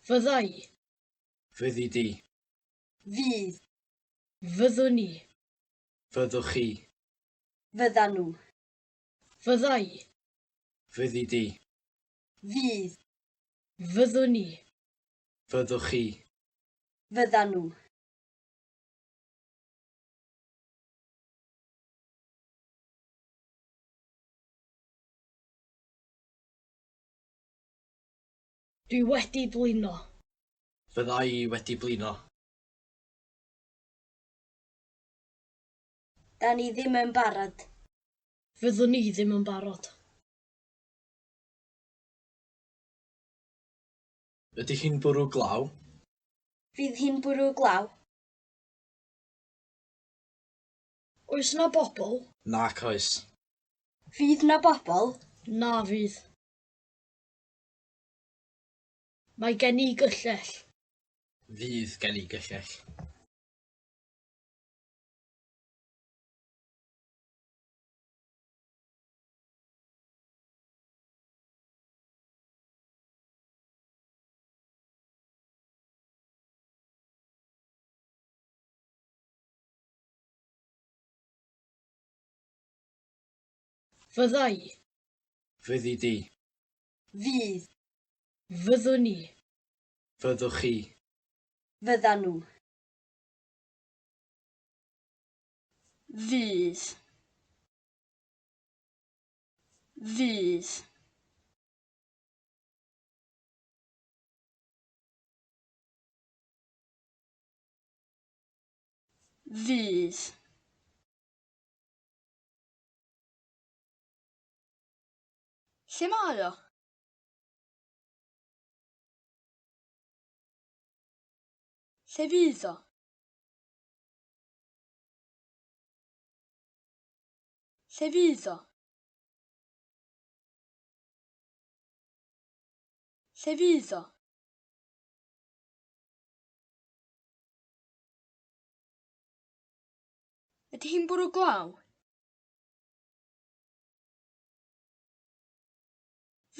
Fyddai. Fyddi di. Fydd. Fyddwn ni. Fyddwch chi. Fyddan nhw. Fyddai. Fyddi di. Fydd. Fyddwn ni. Fyddwch chi. Fyddan nhw. Dwi wedi blino. Fyddai wedi blino. Da ni ddim yn barod. Fyddwn ni ddim yn barod. Ydy hi'n bwrw glaw? Fydd hi'n bwrw glaw. Oes na bobl? Nac oes. Fydd na bobl. Na fydd. Mae gen i gyllell. Fydd gen i gyllell. Fyddai. Fyddi di. Fydd. Fyddwn ni. Fyddwch chi. Fyddan nhw. Fydd. Fydd. Fydd. Lle mae o? Lle fydd o? Lle fydd o? Lle fydd o? Ydy hi'n bwrw glaw?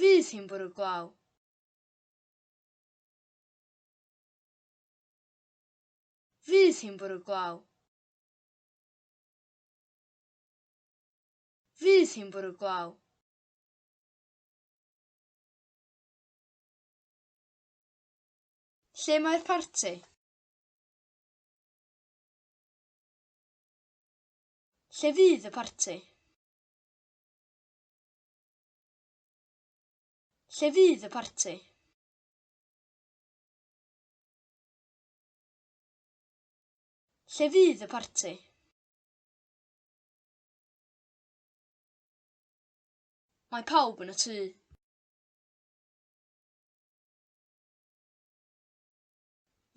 Fydd hi'n bwrw glaw? Fydd hi'n bwrw glaw? Fydd hi'n bwrw glaw? Lle mae'r parti? Lle fydd y parti? Lle fydd y parti? Lle fydd y parti? Mae pawb yn y tŷ.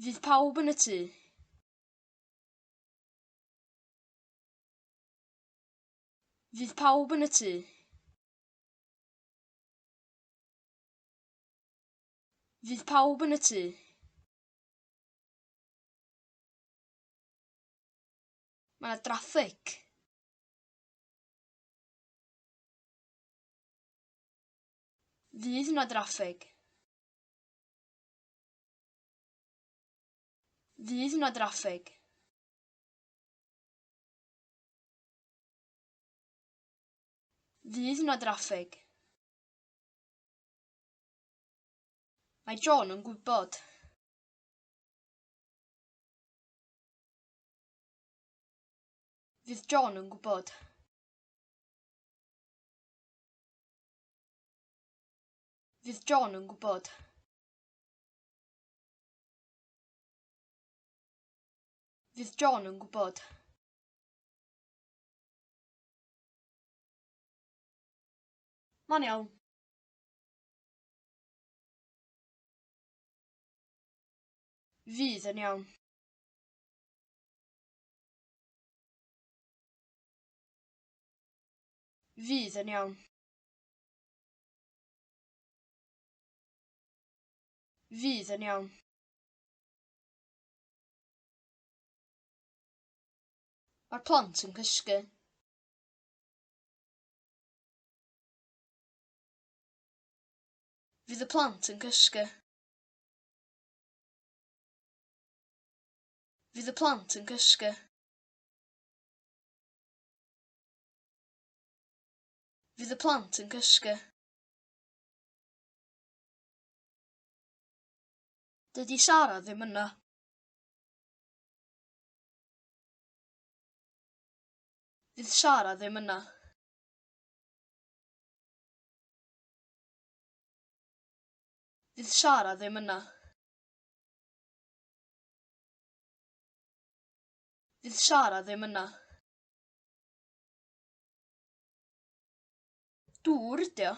Fydd pawb yn y tŷ. Fydd pawb yn y tŷ. Fydd pawb yn y tŷ. Mae 'na draffig. Fydd 'na draffig. Fydd 'na draffig. Fydd 'na draffig. Mae John yn gwybod. Fydd John yn gwybod. Fydd John yn gwybod. Fydd John yn gwybod. Ma'n iawn. Fydd yn iawn. Fydd yn iawn. Fydd yn iawn. Mae'r plant yn cysgu. Fydd y plant yn cysgu. Fydd y plant yn cysgu. Fydd y plant yn cysgu. Dydy Sara ddim yna. Fydd Sara ddim yna. Fydd Sara ddim yna. Fydd Sara ddim yna. Dŵr ydi o.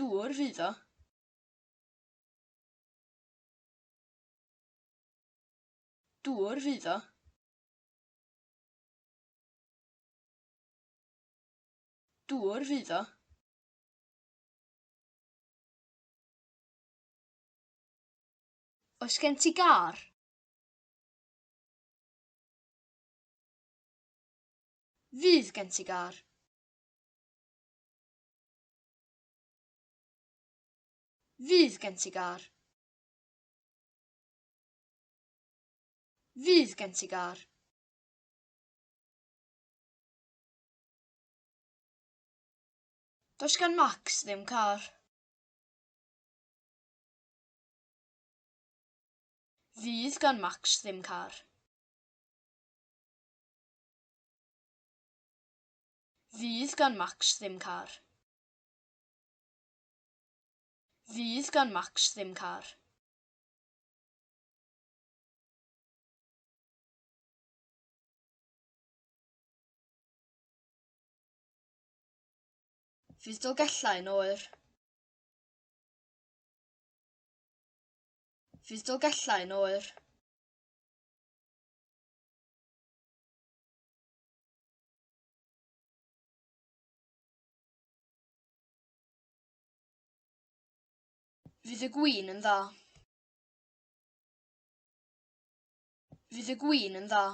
Dŵr fydd o. Dŵr fydd o. Dŵr fydd o. Oes gen ti gar? Fydd gen ti gar. Fydd gen ti gar. Fydd gen ti gar. Does gan Max ddim car. Fydd gan Max ddim car. Fydd gan Max ddim car. Fydd gan Max ddim car. Fydd Dolgellau yn oer. Fydd Dolgellau yn oer. Fydd y gwin yn dda. Fydd y gwin yn dda.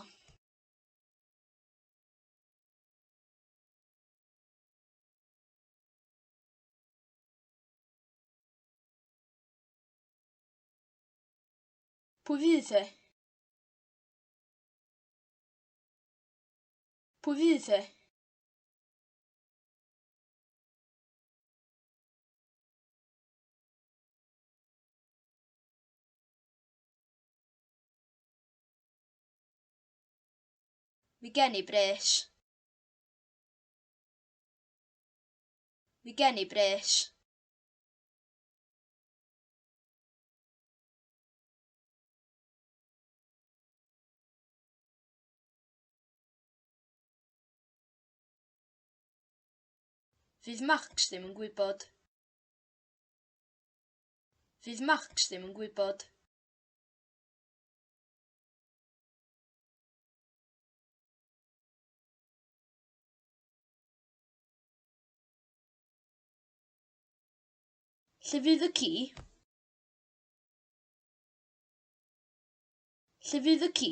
Pwy fydd e? Pwy fydd e? Mi gen i bres. Mi gen i bres. Fydd Max ddim yn gwybod. Fydd Max ddim yn gwybod. Lle fydd y ci? Lle fydd y ci?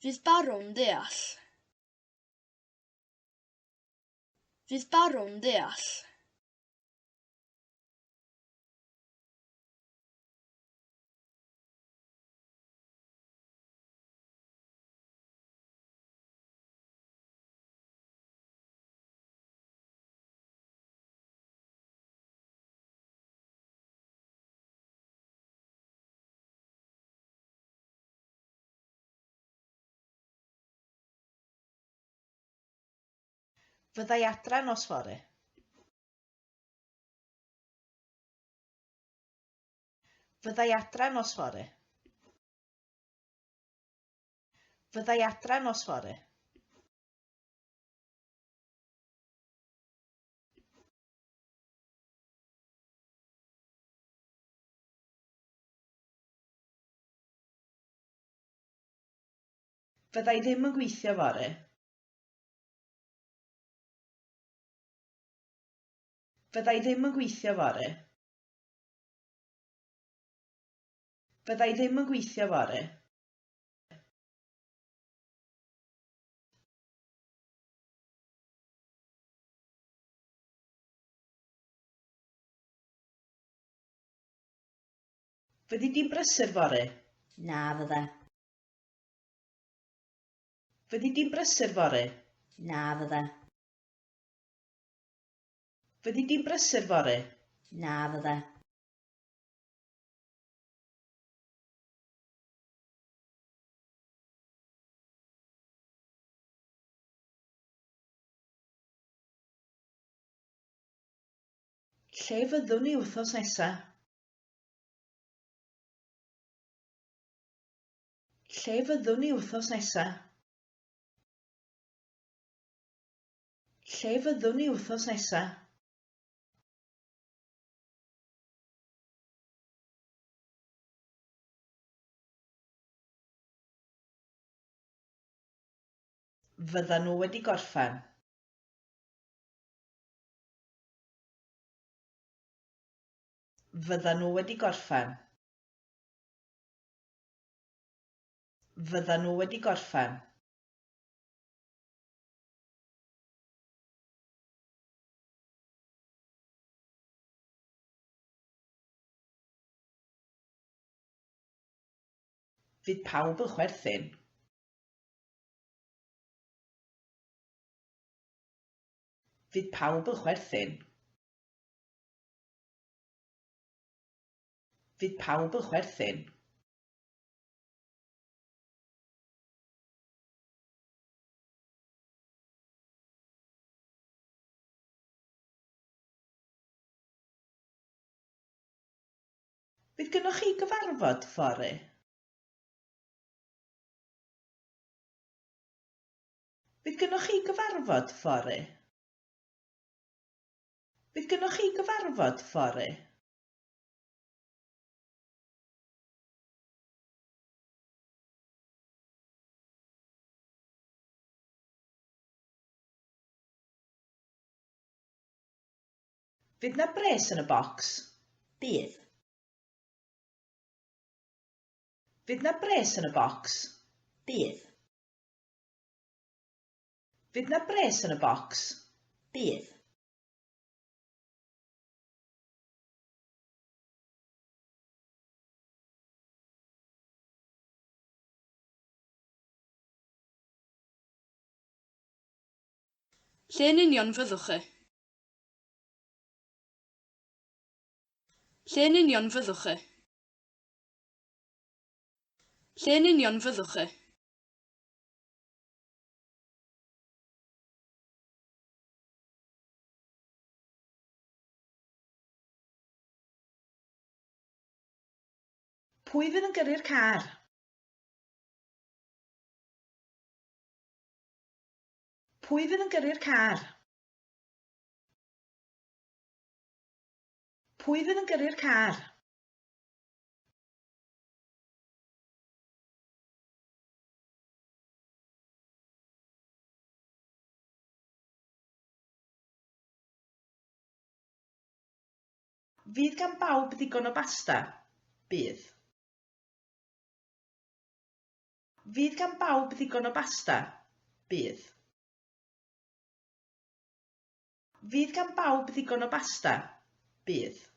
Fydd Barw'n deall. Fydd Barw'n deall. Fyddai adre nos fory. Fyddai adre nos fory. Fyddai adre nos fory. Fyddai ddim yn gweithio fory. Fyddai ddim yn gweithio fory. Fyddai ddim yn gweithio fory. Fyddi di'n brysur fory? Na fydda. Fyddi di'n brysur fory? Na fydda. Fyddi di'n brysur fory? Na fydda. Lle fyddwn ni wythnos nesa? Lle fyddwn ni wythnos nesa? Lle fyddwn ni wythnos nesa? Fyddan nhw wedi gorffen. Fyddan nhw wedi gorffen. Fyddan nhw wedi gorffen. Fydd pawb yn chwerthin. Fydd pawb yn chwerthin. Fydd pawb yn chwerthin. Bydd gennych chi gyfarfod fory? Bydd gennych chi gyfarfod fory? Bydd gennych chi gyfarfod fory? Fydd na bres yn y bocs? Bydd. Fydd na bres yn y bocs? Bydd. Fydd na bres yn y bocs? Bydd. Lle'n union fyddwch chi? Lle'n union fyddwch chi? Lle'n union fyddwch chi? Pwy fydd yn gyrru'r car? Pwy fydd yn gyrru'r car? Pwy fydd yn gyrru'r car? Fydd gan bawb ddigon o basta? Bydd. Fydd gan bawb ddigon o basta? Bydd. Fydd gan bawb ddigon o basta? Bydd.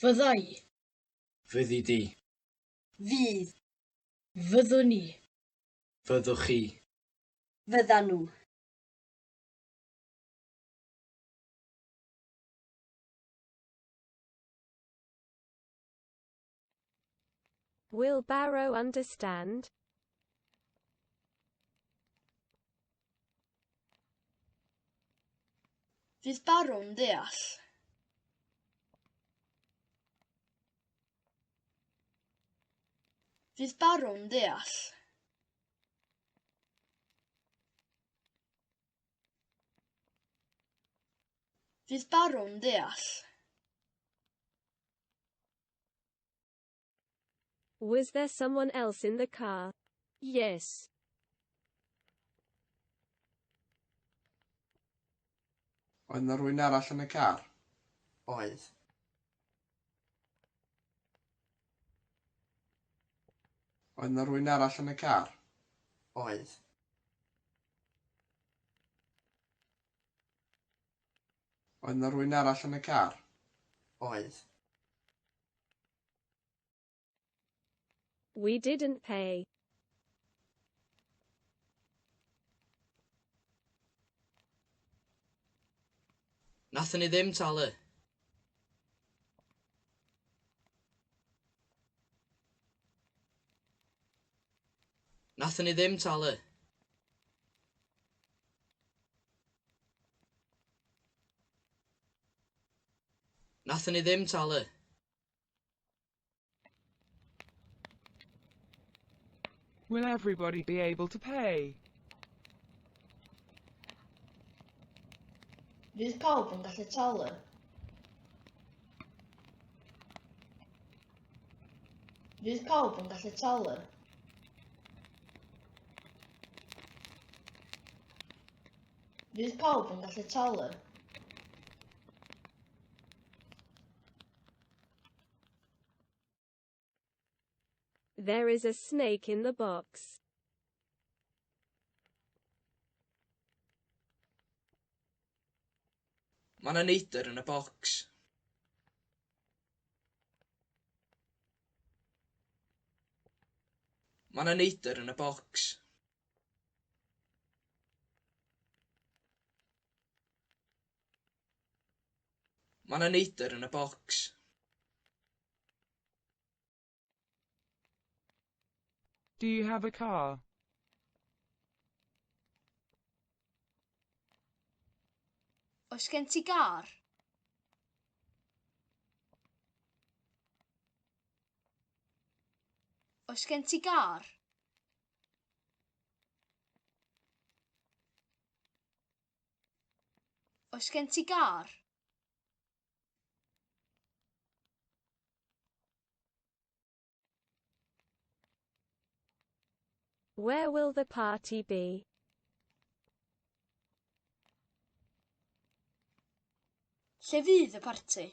Fyddai. Fyddi di. Fydd. Fyddwn ni. Fyddwch chi. Fyddan nhw. Will Barrow understand? Fydd Barw'n deall. Fydd Barw'n deall. Fydd Barw'n deall. Was there someone else in the car? Yes. Oedd 'na rywun arall yn y car? Oedd. Oedd 'na rywun arall yn y car? Oedd. Oedd 'na rywun arall yn y car? Oedd. We didn't pay. Nathon ni ddim talu. Nathon ni ddim talu. Nathon ni ddim talu. Will everybody be able to pay? Fydd pawb yn gallu talu. Fydd pawb yn gallu talu. Fydd pawb yn gallu talu. There is a snake in the box. Ma' 'na neidr yn y bocs. Ma' 'na neidr yn y bocs. Ma' 'na neidr yn y bocs. Do you have a car? Oes gen ti gar? Oes gen ti gar? Oes gen ti gar? Where will the party be? Lle fydd y parti?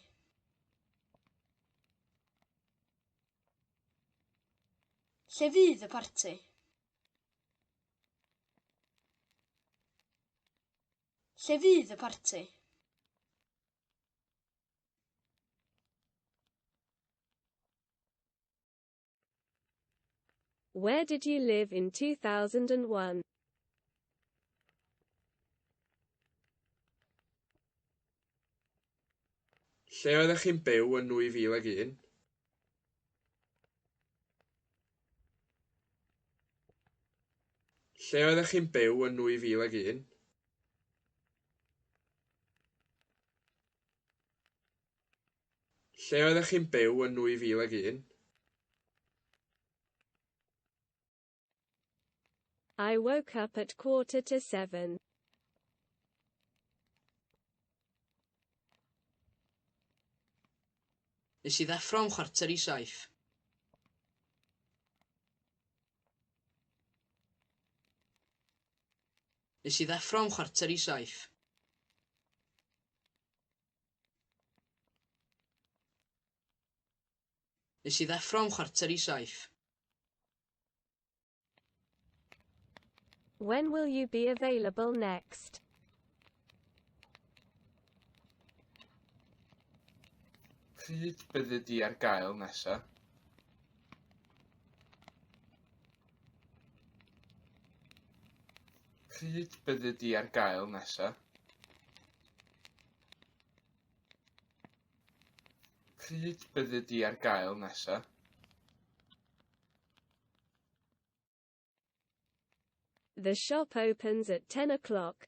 Lle fydd y parti? Lle fydd y parti? Where did you live in 2001? Lle oeddech chi'n byw yn 2001? Lle oeddech chi'n byw yn 2001? Lle oeddech chi'n byw yn 2001? I woke up at 6:45. Nes i ddeffro am 6:45. Nes i ddeffro am 6:45. Nes i ddeffro am 6:45. When will you be available next? Pryd byddi di ar gael nesa? Pryd byddi di ar gael nesa? Pryd byddi di ar gael nesa? The shop opens at 10 o'clock.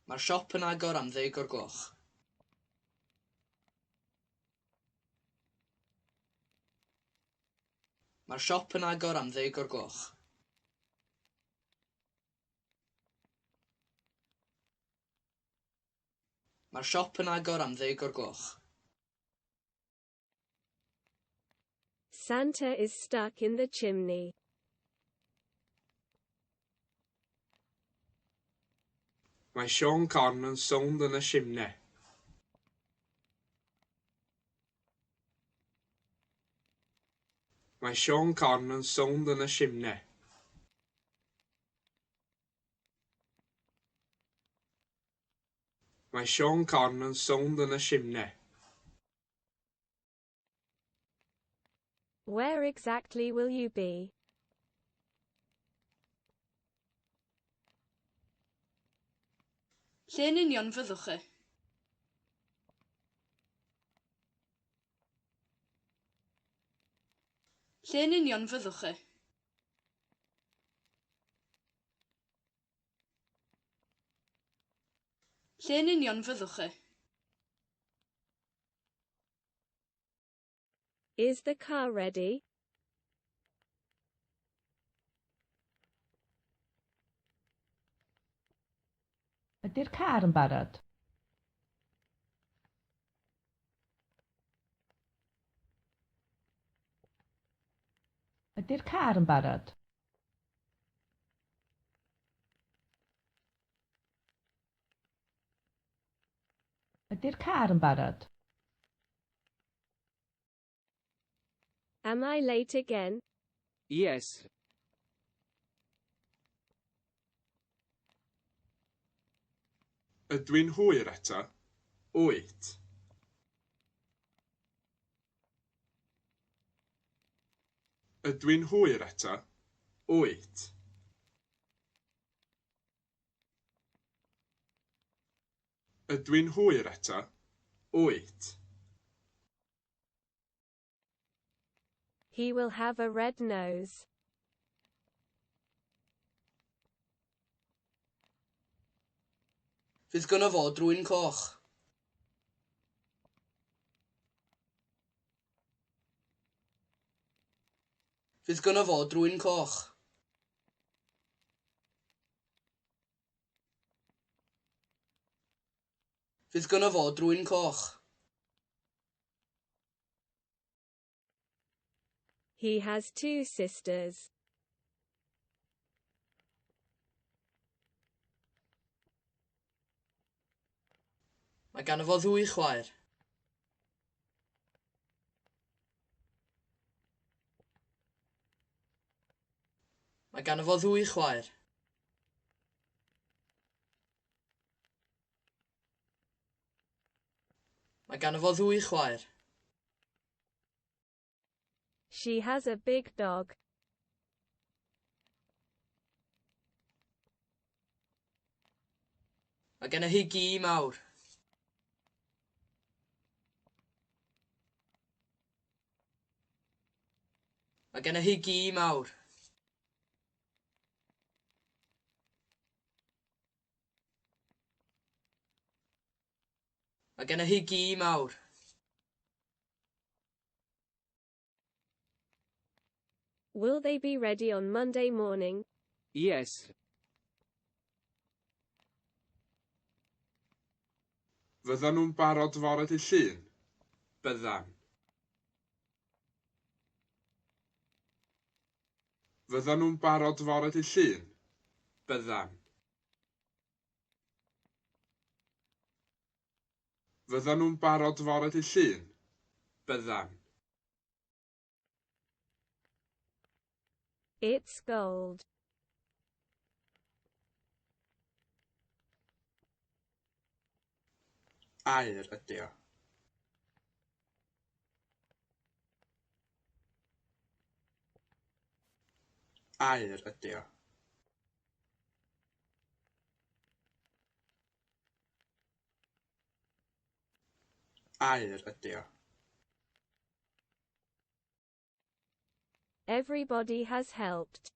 Mae'r siop yn agor am 10 o'r gloch. Mae'r siop yn agor am 10 o'r gloch. Mae'r siop yn agor am 10 o'r gloch. Santa is stuck in the chimney. Mae Sean Conn yn sownd yn y simne. Mae Sean Conn yn sownd yn y simne. Mae Sean Conn yn sownd yn y simne. Where exactly will you be? Lle yn union fyddwch chi? Lle yn union fyddwch chi? Lle yn union fyddwch chi? Is the car ready? Ydy'r car yn barod? Ydy'r car yn barod? Ydy'r car yn barod? Am I late again? Yes. Ydw i'n hwyr eto? Wyt. Ydw i'n hwyr eto? Wyt. Ydw i'n hwyr eto? Wyt. He will have a red nose. Fydd gynno fo drwy'n coch. Fydd gynno fo drwy'n coch. Fydd gynno fo drwy'n coch. He has 2 sisters. Mae gan fo 2 chwaer. Mae gan fo 2 chwaer. Mae gan fo 2 chwaer. She has a big dog. Mae gen hi gi mawr. Mae gen hi gi mawr. Mae gen hi gi mawr. Will they be ready on Monday morning? Yes. Fyddan nhw'n barod fore dydd Llun? Byddan. Fyddan nhw'n barod fore dydd Llun? Byddan. Fyddan nhw'n barod fore dydd Llun? Byddan. It's gold. Aur ydi o. Aur ydi o. Aur ydi o. Everybody has helped.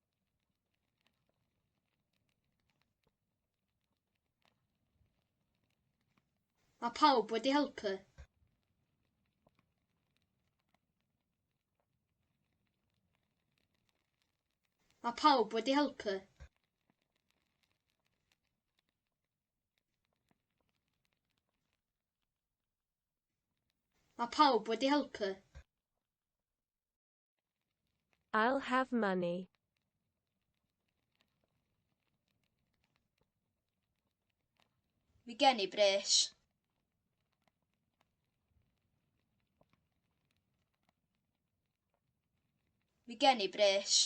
Mae pawb wedi helpu. Mae pawb wedi helpu. Mae pawb wedi helpu. I'll have money. Mi gen I bres. Mi gen I bres.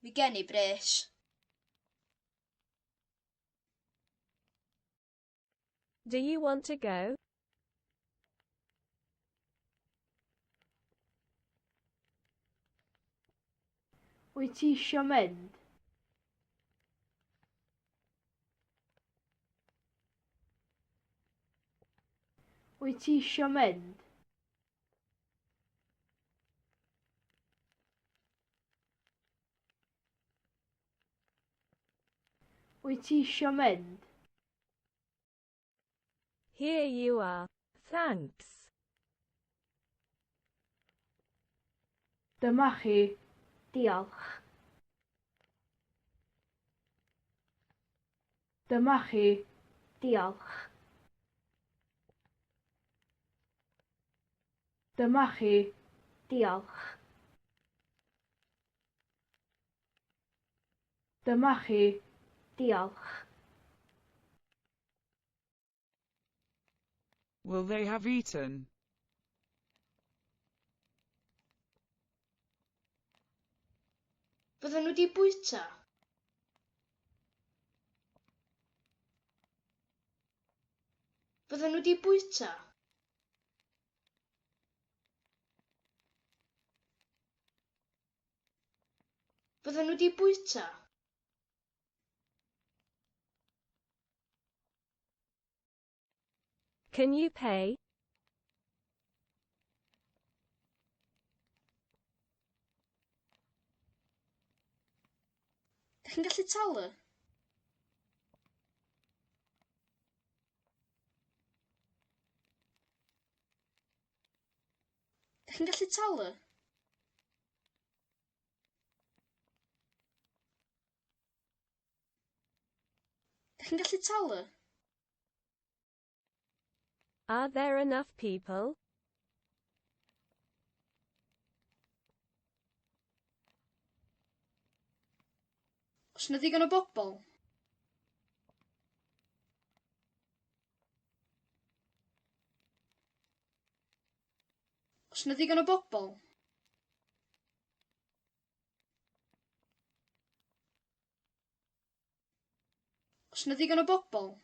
Mi gen I bres. Do you want to go? Wyt ti isio mynd? Wyt ti isio mynd? Wyt ti isio mynd? Here you are. Thanks. Dyma chi. Diolch. Dyma chi. Diolch. Dyma chi. Diolch. Dyma chi. Diolch. Will they have eaten? Bydden nhw wedi bwyta. Bydden nhw wedi bwyta. Bydden nhw wedi bwyta. Can you pay? Dych chi'n gallu talu? Dych chi'n gallu talu? Dych chi'n gallu talu? Are there enough people? Oes na ddigon o bobl? Oes na ddigon o bobl? Oes na ddigon o bobl?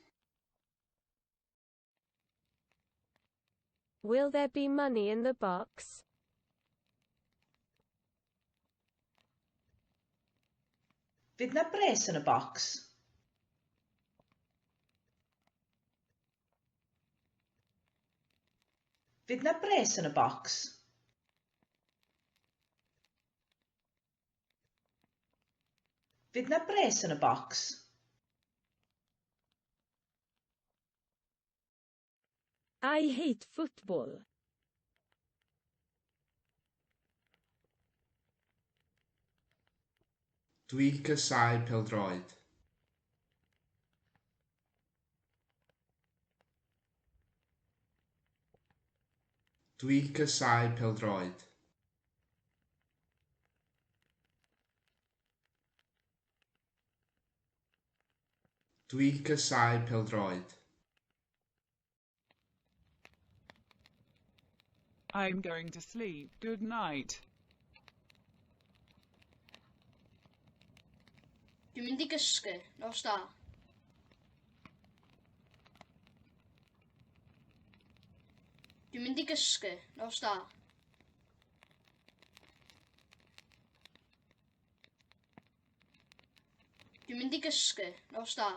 Will there be money in the box? Fydd na bres yn y bocs? Fydd na bres yn y bocs? Fydd na bres yn y bocs? I hate football. Dwi casau pêl-droed. Dwi casau pêl-droed. Dwi casau pêl-droed. I'm going to sleep. Good night. Dwi'n mynd I gysgu. Nos da. Dwi'n mynd I gysgu. Nos da. Dwi'n mynd I gysgu. Nos da.